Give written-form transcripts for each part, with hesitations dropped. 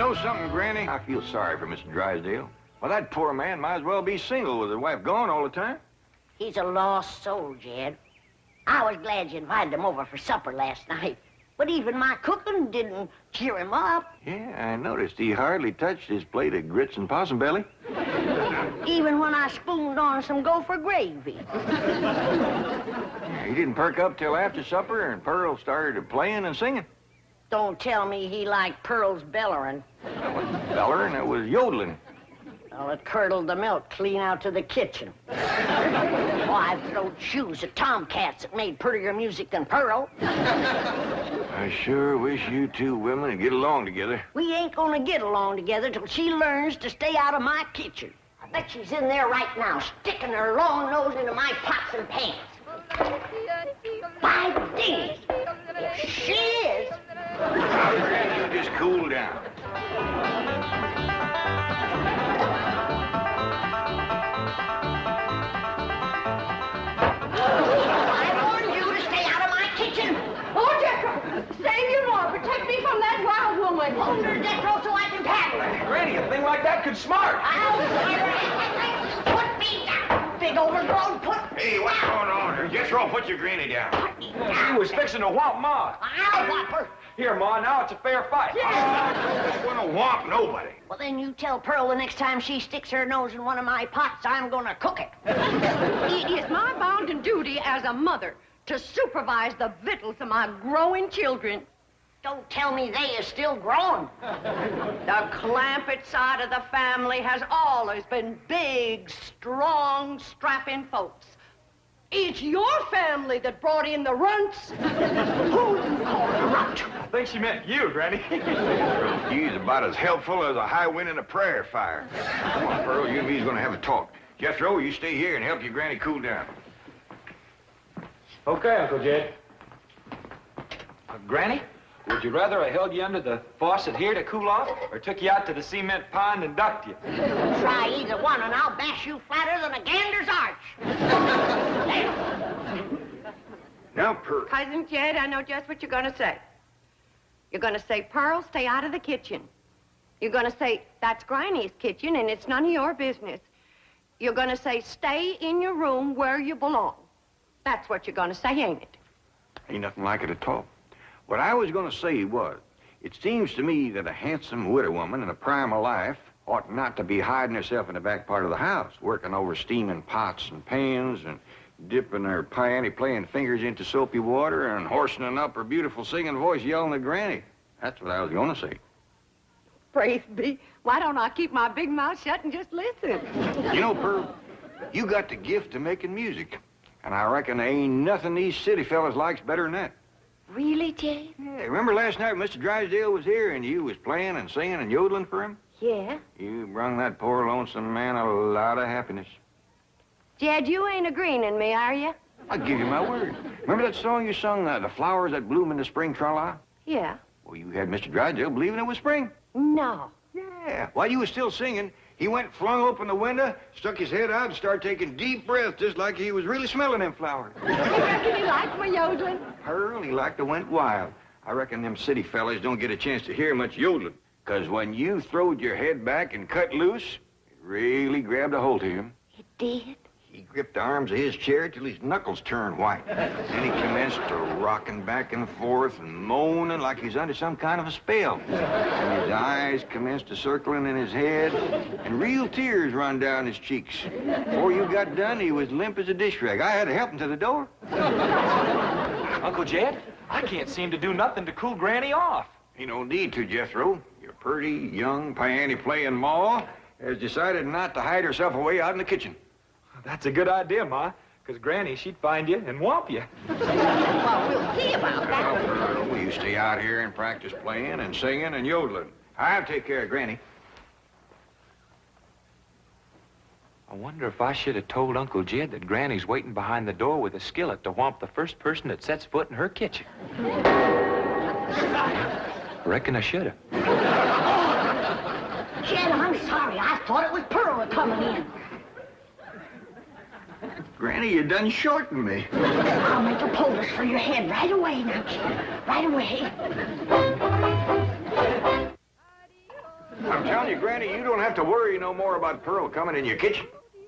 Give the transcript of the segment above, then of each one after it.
know something, Granny? I feel sorry for Mr. Drysdale. Well, that poor man might as well be single with his wife gone all the time. He's a lost soul, Jed. I was glad you invited him over for supper last night. But even my cooking didn't cheer him up. Yeah, I noticed he hardly touched his plate of grits and possum belly. Even when I spooned on some gopher gravy. He didn't perk up till after supper, and Pearl started playing and singing. Don't tell me he liked Pearl's bellering. That wasn't bellering, it was yodeling. Well, it curdled the milk clean out to the kitchen. Oh, I've thrown shoes at tomcats that made prettier music than Pearl. I sure wish you two women would get along together. We ain't gonna get along together till she learns to stay out of my kitchen. I bet she's in there right now, sticking her long nose into my pots and pans. By days, if she is... Now, Granny, you just cool down. I warned you to stay out of my kitchen. Oh, Jethro, save you more. Protect me from that wild woman. Hold her, Jethro, so I can paddle her. Granny, a thing like that could smart. I'll put me down, big overgrown put. Hey, what's going on here? Jethro, put your granny down. He was fixing to whomp Ma. I'll whop her. Here, Ma, now it's a fair fight. I don't want to whomp nobody. Well, then you tell Pearl the next time she sticks her nose in one of my pots, I'm gonna cook it. It is my bounden duty as a mother to supervise the victuals of my growing children. Don't tell me they is still growing. The Clampetts side of the family has always been big, strong, strapping folks. It's your family that brought in the runts. Who you call a runt? I think she meant you, Granny. He's about as helpful as a high wind in a prairie fire. Come on, Pearl, you and me's gonna have a talk. Jethro, you stay here and help your granny cool down. Okay, Uncle Jed. Granny, would you rather I held you under the faucet here to cool off, or took you out to the cement pond and ducked you? Try either one and I'll bash you flatter than a gander's arch. Now, Pearl. Cousin Jed, I know just what you're going to say. You're going to say, Pearl, stay out of the kitchen. You're going to say, that's Granny's kitchen and it's none of your business. You're going to say, stay in your room where you belong. That's what you're going to say, ain't it? Ain't nothing like it at all. What I was going to say was, it seems to me that a handsome widow woman in the prime of life ought not to be hiding herself in the back part of the house, working over steaming pots and pans and dipping her panty-playing fingers into soapy water and hoarsening up her beautiful singing voice yelling at Granny. That's what I was going to say. Praise be. Why don't I keep my big mouth shut and just listen? You know, Pearl, you got the gift of making music. And I reckon there ain't nothing these city fellas likes better than that. Really, Jay? Yeah, remember last night Mr. Drysdale was here and you was playing and singing and yodeling for him? Yeah. You brung that poor lonesome man a lot of happiness. Jed, you ain't agreeing in me, are you? I'll give you my word. Remember that song you sung, The Flowers That Bloom in the Spring, Tra-la? Yeah. Well, you had Mr. Drysdale believing it was spring. No. Yeah. While you was still singing, he went, flung open the window, stuck his head out, and started taking deep breaths, just like he was really smelling them flowers. I reckon he liked my yodeling. Pearl, he like to went wild. I reckon them city fellas don't get a chance to hear much yodeling. 'Cause when you throwed your head back and cut loose, it really grabbed a hold of him. It did? He gripped the arms of his chair till his knuckles turned white. Then he commenced to rocking back and forth and moaning like he's under some kind of a spell. And his eyes commenced to circling in his head, and real tears run down his cheeks. Before you got done, he was limp as a dish rag. I had to help him to the door. Uncle Jed, I can't seem to do nothing to cool Granny off. Ain't no need to, Jethro. Your pretty, young, piano-playing ma has decided not to hide herself away out in the kitchen. That's a good idea, Ma, because Granny, she'd find you and whomp you. Well, we'll see about that. Well, you stay out here and practice playing and singing and yodeling. I'll take care of Granny. I wonder if I should have told Uncle Jed that Granny's waiting behind the door with a skillet to whomp the first person that sets foot in her kitchen. Reckon I should have. Jed, I'm sorry. I thought it was Pearl coming in. Granny, you done shortened me. I'll make a poultice for your head right away now, Jed. Right away. telling you, Granny, you don't have to worry no more about Pearl coming in your kitchen.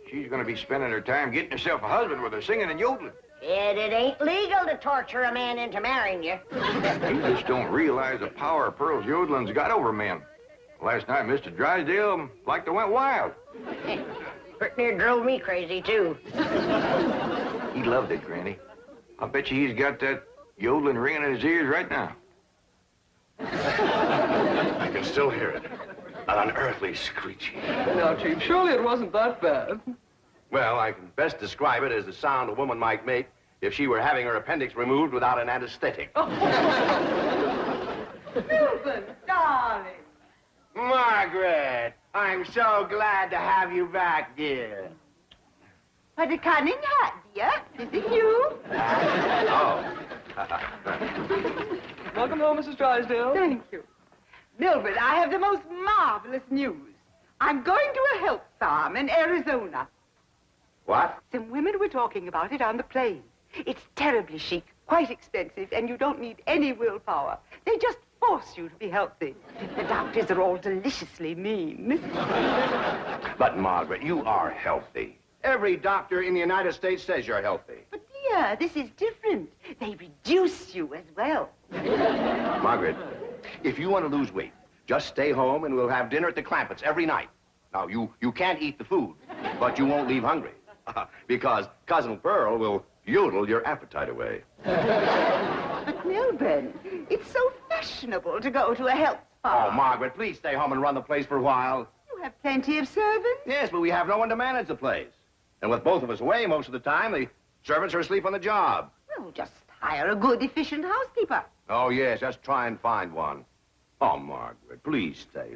She's going to be spending her time getting herself a husband with her singing and yodeling. Ed, it ain't legal to torture a man into marrying you. You just don't realize the power Pearl's yodeling's got over men. Last night, Mr. Drysdale like to went wild. Pretty near drove me crazy, too. He loved it, Granny. I bet you he's got that yodeling ringing in his ears right now. I can still hear it. An unearthly screeching. Now, Chief, surely it wasn't that bad. Well, I can best describe it as the sound a woman might make if she were having her appendix removed without an anesthetic. Milburn, darling. Margaret, I'm so glad to have you back, dear. What a cunning hat, dear. Is it you? Oh. Welcome home, Mrs. Drysdale. Thank you. Milburn, I have the most marvelous news. I'm going to a help farm in Arizona. What? Some women were talking about it on the plane. It's terribly chic, quite expensive, and you don't need any willpower. They just force you to be healthy. The doctors are all deliciously mean. But, Margaret, you are healthy. Every doctor in the United States says you're healthy. But, dear, this is different. They reduce you as well. Margaret, if you want to lose weight, just stay home and we'll have dinner at the Clampetts every night. Now, you can't eat the food, but you won't leave hungry. Because Cousin Pearl will yodel your appetite away. But, Milburn, it's so fashionable to go to a health spa. Oh, Margaret, please stay home and run the place for a while. You have plenty of servants. Yes, but we have no one to manage the place. And with both of us away most of the time, the servants are asleep on the job. Well, just hire a good, efficient housekeeper. Oh, yes, just try and find one. Oh, Margaret, please stay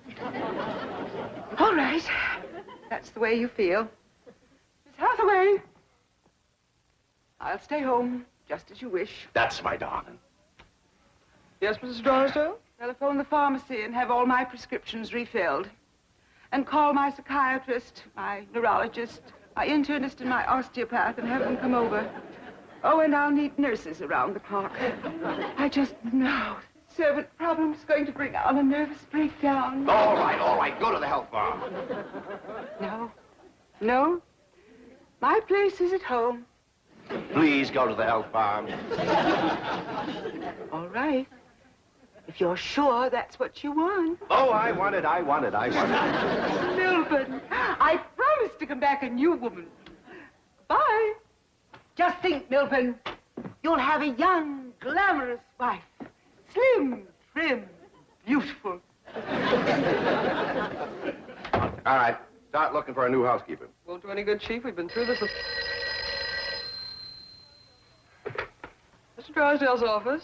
home. All right. That's the way you feel. Miss Hathaway. I'll stay home, just as you wish. That's my darling. Yes, Mrs. Drysdale? Telephone the pharmacy and have all my prescriptions refilled. And call my psychiatrist, my neurologist, my internist, and my osteopath and have them come over. Oh, and I'll need nurses around the clock. I just know servant problem's going to bring on a nervous breakdown. All right. Go to the health farm. No. My place is at home. Please go to the health farm. All right. If you're sure that's what you want. Oh, I want it. Milburn, I promise to come back a new woman. Bye. Just think, Milburn, you'll have a young, glamorous wife. Slim, trim, beautiful. All right. Start looking for a new housekeeper. Won't do any good, Chief. We've been through this. Mr. Drysdale's office.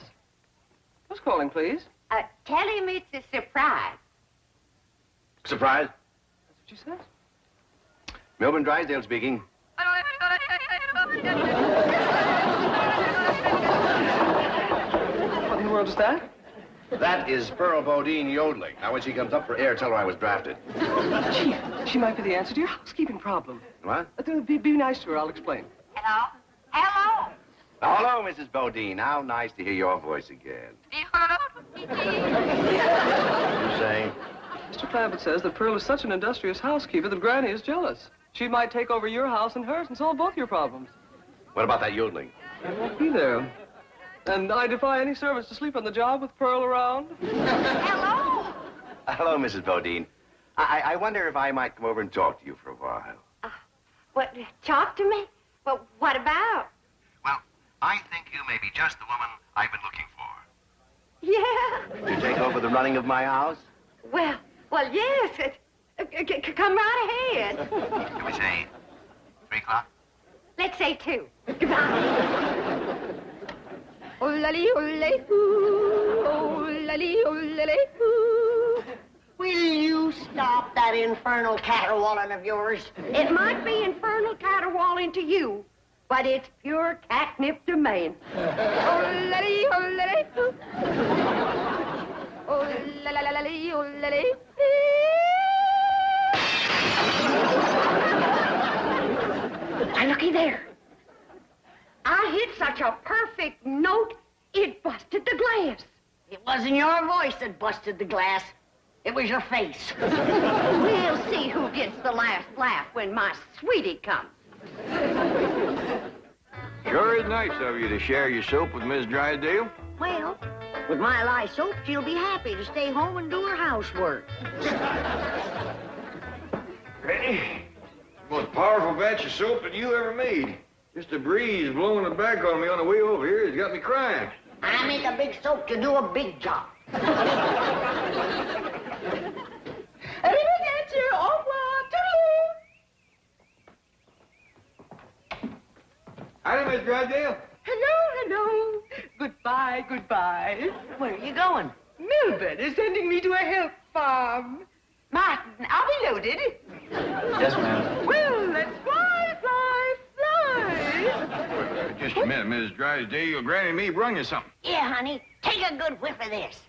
Who's calling, please? Tell him it's a surprise. Surprise? That's what you said. Milburn Drysdale speaking. What in the world is that? That is Pearl Bodine yodeling. Now, when she comes up for air, tell her I was drafted. Chief, she might be the answer to your housekeeping problem. What? Be nice to her. I'll explain. Hello? Hello? Hello, Mrs. Bodine. How nice to hear your voice again. You saying? Mr. Clampett says that Pearl is such an industrious housekeeper that Granny is jealous. She might take over your house and hers and solve both your problems. What about that yodeling? I won't be there. And I defy any servants to sleep on the job with Pearl around. Hello? Hello, Mrs. Bodine. I wonder if I might come over and talk to you for a while. What, talk to me? Well, what about? Well, I think you may be just the woman I've been looking for. Yeah. To take over the running of my house? Well, yes. Come right ahead. Can we say 3 o'clock? Let's say 2. Will you stop that infernal caterwauling of yours? It might be infernal caterwauling to you, but it's pure catnip to me. Now, looky there. I hit such a perfect note, it busted the glass. It wasn't your voice that busted the glass. It was your face. We'll see who gets the last laugh when my sweetie comes. Sure is nice of you to share your soap with Miss Drysdale. Well, with my lye soap, she'll be happy to stay home and do her housework. Granny, most powerful batch of soap that you ever made. Just a breeze blowing it back on me on the way over here has got me crying. I make a big soap to do a big job. Arrivederci, au revoir, toodaloo. Howdy, Miss Drysdale. Hello, hello. Goodbye, goodbye. Where are you going? Milburn is sending me to a help farm. Martin, are we loaded? Yes, ma'am. Well, let's fly, fly, fly. Just a minute, Miss Drysdale. Granny and me brung you something. Yeah, honey. Take a good whiff of this.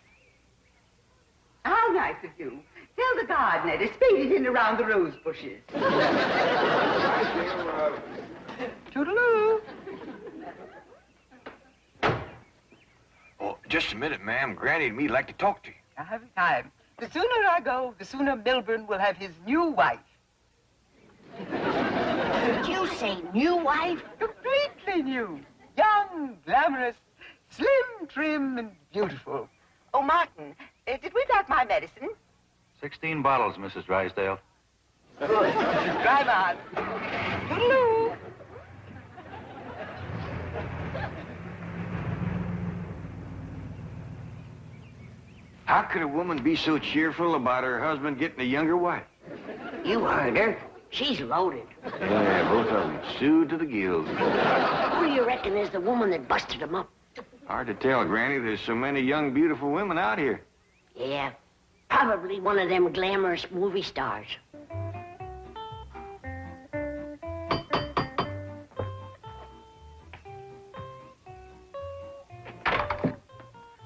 How nice of you. Tell the gardener to spade it in around the rose bushes. Toodaloo. Oh, just a minute, ma'am. Granny and me'd like to talk to you. I haven't time. The sooner I go, the sooner Milburn will have his new wife. Did you say new wife? Completely new. Young, glamorous, slim, trim, and beautiful. Oh, Martin, did we like my medicine? 16 bottles, Mrs. Drysdale. Drive on. Toodaloo. How could a woman be so cheerful about her husband getting a younger wife? You heard her. She's loaded. Yeah, both of them. Sued to the gills. Who do you reckon is the woman that busted him up? Hard to tell, Granny. There's so many young, beautiful women out here. Yeah, probably one of them glamorous movie stars.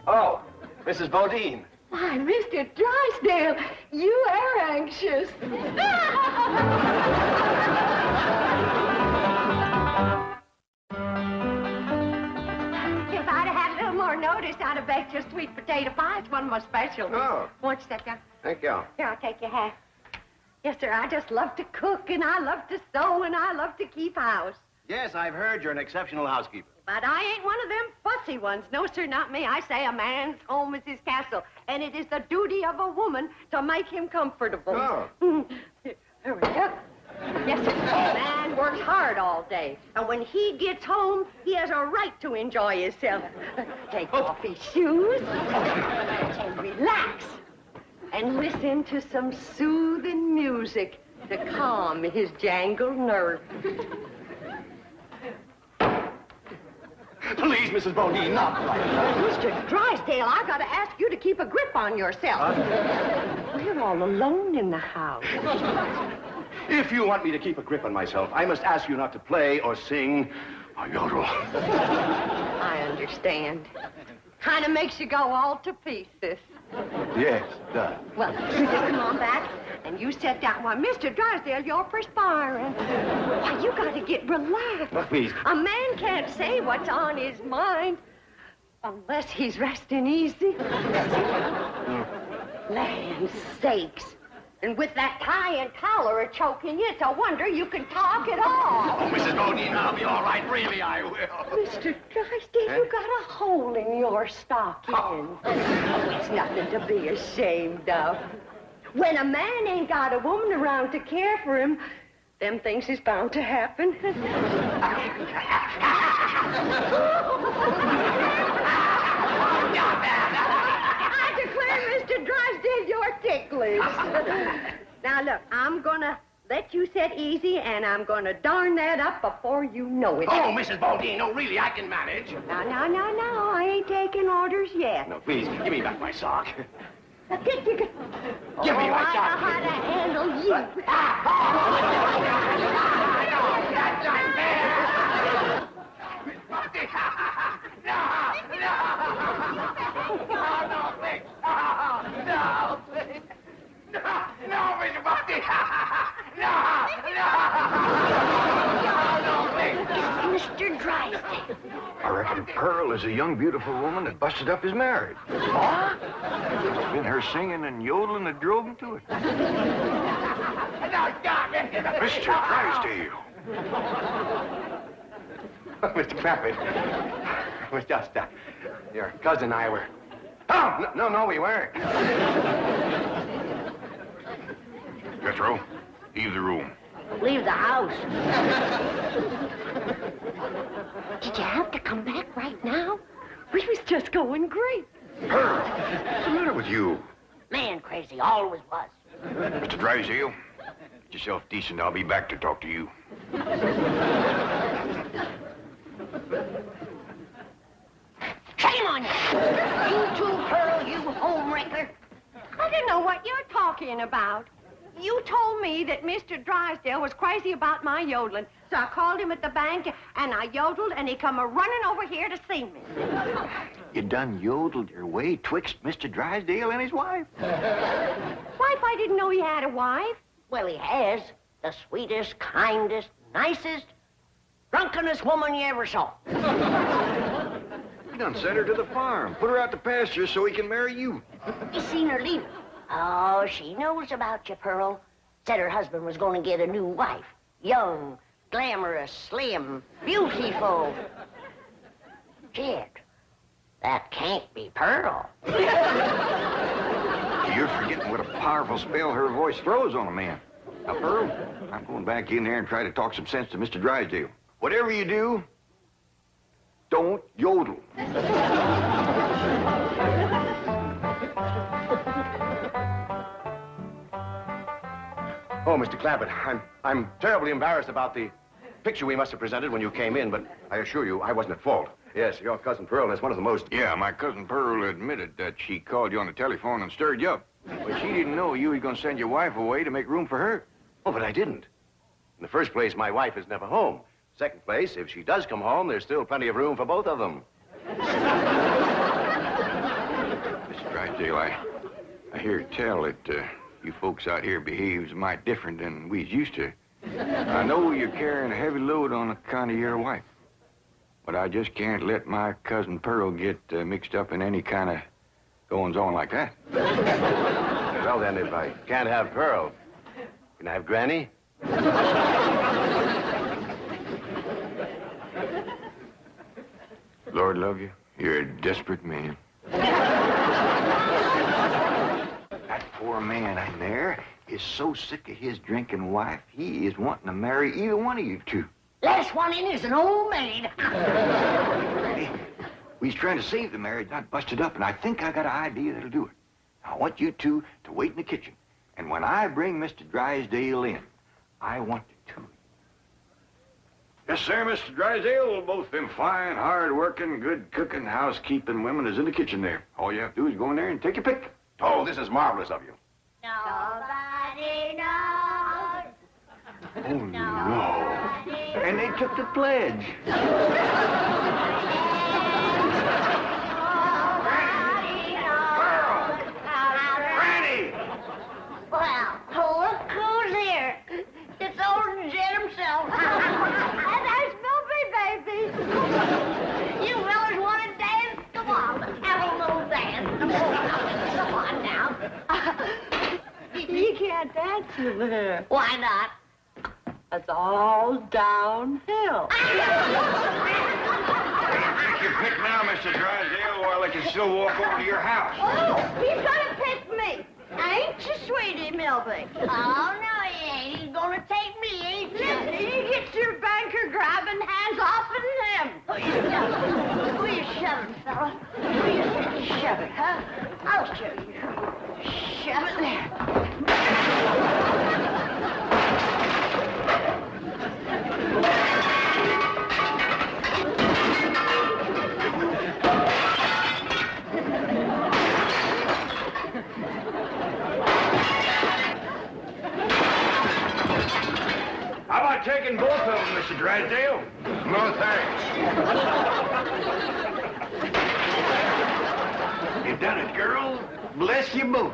Oh, Mrs. Bodine. Why, Mr. Drysdale, you are anxious. If I'd had a little more notice, I'd have baked your sweet potato pie. It's one of my specialties. Oh. Won't you sit down? Thank you. Here, I'll take your hat. Yes, sir, I just love to cook, and I love to sew, and I love to keep house. Yes, I've heard you're an exceptional housekeeper. But I ain't one of them fussy ones. No, sir, not me. I say a man's home is his castle, and it is the duty of a woman to make him comfortable. Oh. Here we go. Yes, sir. A man works hard all day, and when he gets home, he has a right to enjoy himself. Take off his shoes and relax and listen to some soothing music to calm his jangled nerves. Please, Mrs. Bodine, not like that. Mr. Drysdale, I gotta ask you to keep a grip on yourself. We're all alone in the house. If you want me to keep a grip on myself, I must ask you not to play or sing or yodel. I understand. Kind of makes you go all to pieces. Yes, it does. Well, you just come on back, and you sit down. Why, Mr. Drysdale, you're perspiring. Why, you gotta get relaxed. Oh, please. A man can't say what's on his mind unless he's resting easy. Land sakes. And with that tie and collar a choking you, it's a wonder you can talk at all. Oh, Mrs. Bodine, I'll be all right. Really, I will. Mr. Drysdale, you got a hole in your stocking. Oh, it's nothing to be ashamed of. When a man ain't got a woman around to care for him, them things is bound to happen. I declare, Mr. Drysdale, you're ticklish. Now, look, I'm gonna let you sit easy, and I'm gonna darn that up before you know it. Oh, Mrs. Bodine, no, really, I can manage. No, I ain't taking orders yet. No, please, give me back my sock. Now, give me my I know sock. how to handle you. Mr. Drysdale, I reckon Pearl is a young, beautiful woman that busted up his marriage. What? It's been her singing and yodeling that drove him to it. Mr. Drysdale. Mr. Clampett, it was just, your cousin and I were... Oh, no, we weren't. Jethro, leave the room. Leave the house. Did you have to come back right now? We was just going great. Pearl, what's the matter with you? Man crazy, always was. Mr. Drysdale, get yourself decent. I'll be back to talk to you. Shame on you! You too, Pearl, you homewrecker. I don't know what you're talking about. You told me that Mr. Drysdale was crazy about my yodeling, so I called him at the bank, and I yodeled, and he come a-running over here to see me. You done yodeled your way twixt Mr. Drysdale and his wife. Wife, I didn't know he had a wife. Well, he has. The sweetest, kindest, nicest, drunkenest woman you ever saw. You done sent her to the farm. Put her out to pasture so he can marry you. You seen her leave? Oh, she knows about you, Pearl. Said her husband was going to get a new wife. Young, glamorous, slim, beautiful. Jed, that can't be Pearl. You're forgetting what a powerful spell her voice throws on a man. Now, Pearl, I'm going back in there and try to talk some sense to Mr. Drysdale. Whatever you do, don't yodel. Oh, Mr. Clampett, I'm terribly embarrassed about the picture we must have presented when you came in, but I assure you I wasn't at fault. Yes, your cousin Pearl is one of the most... Yeah, my cousin Pearl admitted that she called you on the telephone and stirred you up. But she didn't know you were going to send your wife away to make room for her. Oh, but I didn't. In the first place, my wife is never home. Second place, if she does come home, there's still plenty of room for both of them. Mr. Drysdale, I hear tell that you folks out here behaves mighty different than we's used to. I know you're carrying a heavy load on account of your wife. But I just can't let my cousin Pearl get mixed up in any kind of goings-on like that. Well, then, if I can't have Pearl, can I have Granny? Lord love you, you're a desperate man. That poor man in there is so sick of his drinking wife, he is wanting to marry either one of you two. Last one in is an old maid. Hey, we's trying to save the marriage, not bust it up, and I think I got an idea that'll do it. I want you two to wait in the kitchen, and when I bring Mr. Drysdale in, I want you two. Yes, sir, Mr. Drysdale. Both them fine, hard-working, good-cooking, housekeeping women is in the kitchen there. All you have to do is go in there and take your pick. Oh, this is marvelous of you. Nobody knows. Oh, no. And they took the pledge. Granny! Well, look who's here. It's old Jed himself. And there's Milburn, baby. You fellas want to dance? Come on, let's have a little dance. Come on now. You can't dance with her. Why not? It's all downhill. Take your pick now, Mr. Drysdale, while I can still walk over to your house. Oh, he's gonna pick me. Ain't you, sweetie Milby? Oh, no, he ain't. He's gonna take me, ain't you? Listen, you get your banker grabbing hands off of him. Will you shove it, fella? Will you shove it, huh? I'll show you. Shove it there. How about taking both of them, Mr. Drysdale? No, thanks. You done it, girl. Bless you both.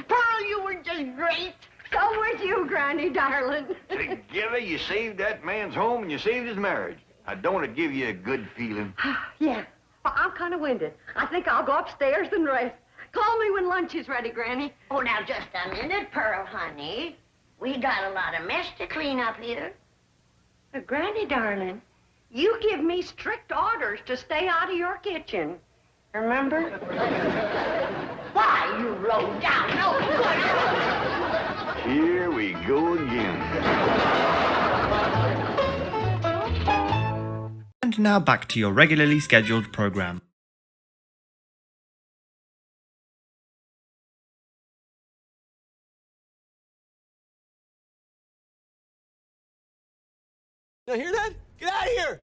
Pearl, you were just great. So was you, Granny, darling. Together, you saved that man's home and you saved his marriage. Don't it give you a good feeling? Yeah. Well, I'm kind of winded. I think I'll go upstairs and rest. Call me when lunch is ready, Granny. Oh, now, just a minute, Pearl, honey. We got a lot of mess to clean up here. Granny, darling, you give me strict orders to stay out of your kitchen. Remember? Why, you low down, no good. Here we go again. And now back to your regularly scheduled program. You hear that? Get out of here!